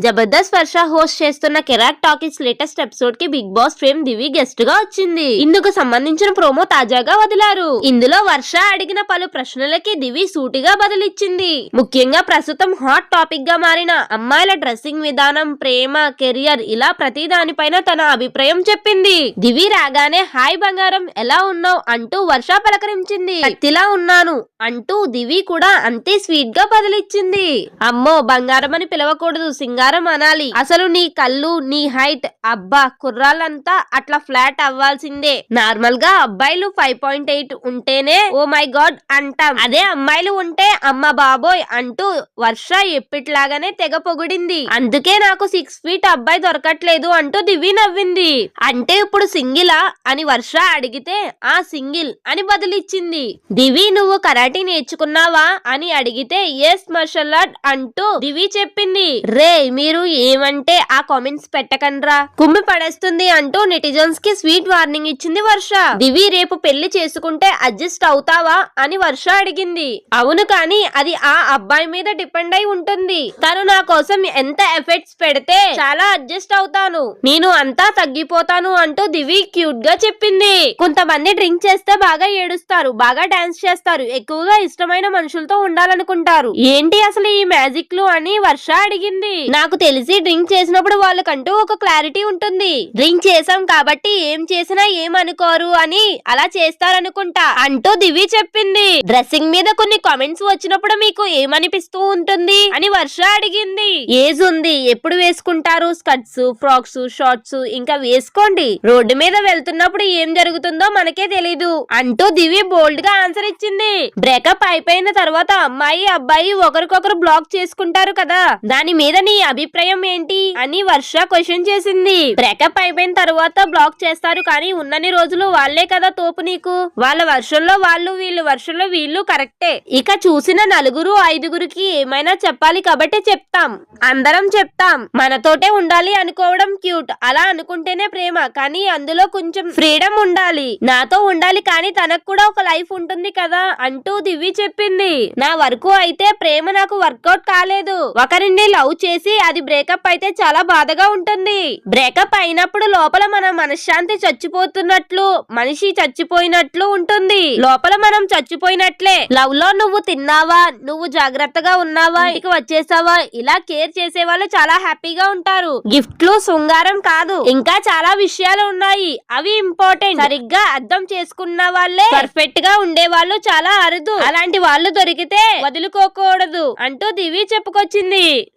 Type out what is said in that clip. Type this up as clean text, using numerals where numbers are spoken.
జబర్దస్త్ వర్ష host చేస్తున్న కెరాక్ talkies latest episode కి big boss fame దివి guest గా వచ్చింది. ఇందుకు సంబంధించిన ప్రోమో తాజాగా వదిలారు. ఇందులో వర్ష అడిగిన పలు ప్రశ్నలకి దివి సూటిగా బదులిచ్చింది. ముఖ్యంగా ప్రస్తుతం హాట్ టాపిక్ గా మారిన అమ్మాయిల డ్రెస్సింగ్ విధానం, ప్రేమ, కెరియర్ ఇలా ప్రతి దానిపైన తన అభిప్రాయం చెప్పింది. దివి రాగానే హాయ్ బంగారం ఎలా ఉన్నావు అంటూ వర్ష పలకరించింది. కత్తిలా ఉన్నాను అంటూ దివి కూడా అంతే స్వీట్ గా బదులిచ్చింది. అమ్మో బంగారం అని పిలవకూడదు, సింగారం అనాలి. అసలు నీ కళ్ళు, నీ హైట్, అబ్బా కుర్రాళ్ళంతా అట్లా ఫ్లాట్ అవ్వాల్సిందే. నార్మల్ గా అబ్బాయిలు 5.8 ఉంటేనే ఓ మై గాడ్ అంటాం, అదే అమ్మాయిలు ఉంటే అమ్మ బాబోయ్ అంటూ వర్ష ఎప్పిట్లాగానే తెగ పొగిడింది. అందుకే నాకు 6 ఫీట్ అబ్బాయి దొరకట్లేదు అంటూ దివి నవ్వింది. అంటే ఇప్పుడు సింగిలా అని వర్ష అడిగితే ఆ సింగిల్ అని బదులిచ్చింది. దివి నువ్వు కరాటీ నేర్చుకున్నావా అని అడిగితే ఎస్ మార్షల్ ఆర్ట్ అంటూ దివి చెప్పింది. రే మీరు ఏమంటే ఆ కామెంట్స్ పెట్టకండ్రా, కుమ్మి పడేస్తుంది అంటూ నెటిజన్స్ కి స్వీట్ వార్నింగ్ ఇచ్చింది వర్ష. దివి రేపు పెళ్లి చేసుకుంటే అడ్జస్ట్ అవుతావా అని వర్ష అడిగింది. అవును కానీ అది ఆ అబ్బాయి మీద డిపెండ్ అయి ఉంటుంది. తను నా కోసం ఎంత ఎఫర్ట్స్ పెడితే చాలా అడ్జస్ట్ అవుతాను, నేను అంతా తగ్గిపోతాను అంటూ దివి క్యూట్ గా చెప్పింది. కొంతమంది డ్రింక్ చేస్తే బాగా ఏడుస్తారు, బాగా డాన్స్ చేస్తారు, ఎక్కువగా ఇష్టమైన మనుషులతో ఉండాలనుకుంటారు. ఏంటి అసలు ఈ మ్యాజిక్లు అని వర్ష అడిగింది. నాకు తెలిసి డ్రింక్ చేసినప్పుడు వాళ్ళకంటూ ఒక క్లారిటీ ఉంటుంది. డ్రింక్ చేసాం కాబట్టి ఏం చేసినా ఏమనుకోరు అని అలా చేస్తారనుకుంటా అంటూ దివి చెప్పింది. డ్రెస్సింగ్ మీద కొన్ని కామెంట్స్ వచ్చినప్పుడు మీకు ఏమనిపిస్తూ ఉంటుంది అని వర్ష అడిగింది. ఏజ్ ఉంది, ఎప్పుడు వేసుకుంటారు స్కర్ట్స్, ఫ్రాక్స్, షార్ట్స్, ఇంకా వేసుకోండి. రోడ్డు మీద వెళ్తున్నప్పుడు ఏం జరుగుతుందో మనకే తెలీదు అంటూ దివి బోల్డ్ గా ఆన్సర్ ఇచ్చింది. బ్రేకప్ అయిపోయిన తర్వాత అమ్మాయి అబ్బాయి ఒకరికొకరు బ్లాక్ చేసుకుంటారు కదా, దాని మీద నీ అభిప్రాయం ఏంటి అని వర్ష క్వశ్చన్ చేసింది. బ్రేకప్ అయిపోయిన తర్వాత బ్లాక్ చేస్తారు కానీ ఉన్నన్ని రోజులు వాళ్లే కదా తోపు నీకు. వాళ్ళ వర్షంలో వాళ్ళు, వీళ్ళు వర్షంలో వీళ్ళు కరెక్టే. ఇక చూసిన 4-5కి ఏమైనా చెప్పాలి కాబట్టి చెప్తాం, అందరం చెప్తాం. మనతోటే ఉండాలి అనుకోవడం క్యూట్, అలా అనుకుంటేనే ప్రేమ. కానీ అందులో కొంచెం ఫ్రీడమ్ ఉండాలి. నాతో ఉండాలి కానీ తనకు కూడా ఒక లైఫ్ ఉంటుంది కదా అంటూ దివి చెప్పింది. నా వరకు అయితే ప్రేమ నాకు వర్కౌట్ కాలేదు. ఒకరిని లవ్ చేసి అది బ్రేకప్ అయితే చాలా బాధగా ఉంటుంది. బ్రేకప్ అయినప్పుడు లోపల మన మనశ్శాంతి చచ్చిపోతున్నట్లు, మనిషి చచ్చిపోయినట్లు ఉంటుంది. లోపల మనం చచ్చిపోయినట్లే. లవ్ లో నువ్వు తిన్నావా, నువ్వు జాగ్రత్తగా ఉన్నావా, ఇంటికి వచ్చేసావా, ఇలా కేర్ చేసే వాళ్ళు చాలా హ్యాపీగా ఉంటారు. గిఫ్ట్లు, శృంగారం కాదు, ఇంకా చాలా విషయాలు ఉన్నాయి, అవి ఇంపార్టెంట్. సరిగ్గా అర్థం చేసుకున్న వాళ్ళే పర్ఫెక్ట్ గా ఉండే వాళ్ళు చాలా అరుదు. అలాంటి వాళ్ళు దొరికితే వదులుకోకూడదు అంటూ దివి చెప్పుకొచ్చింది.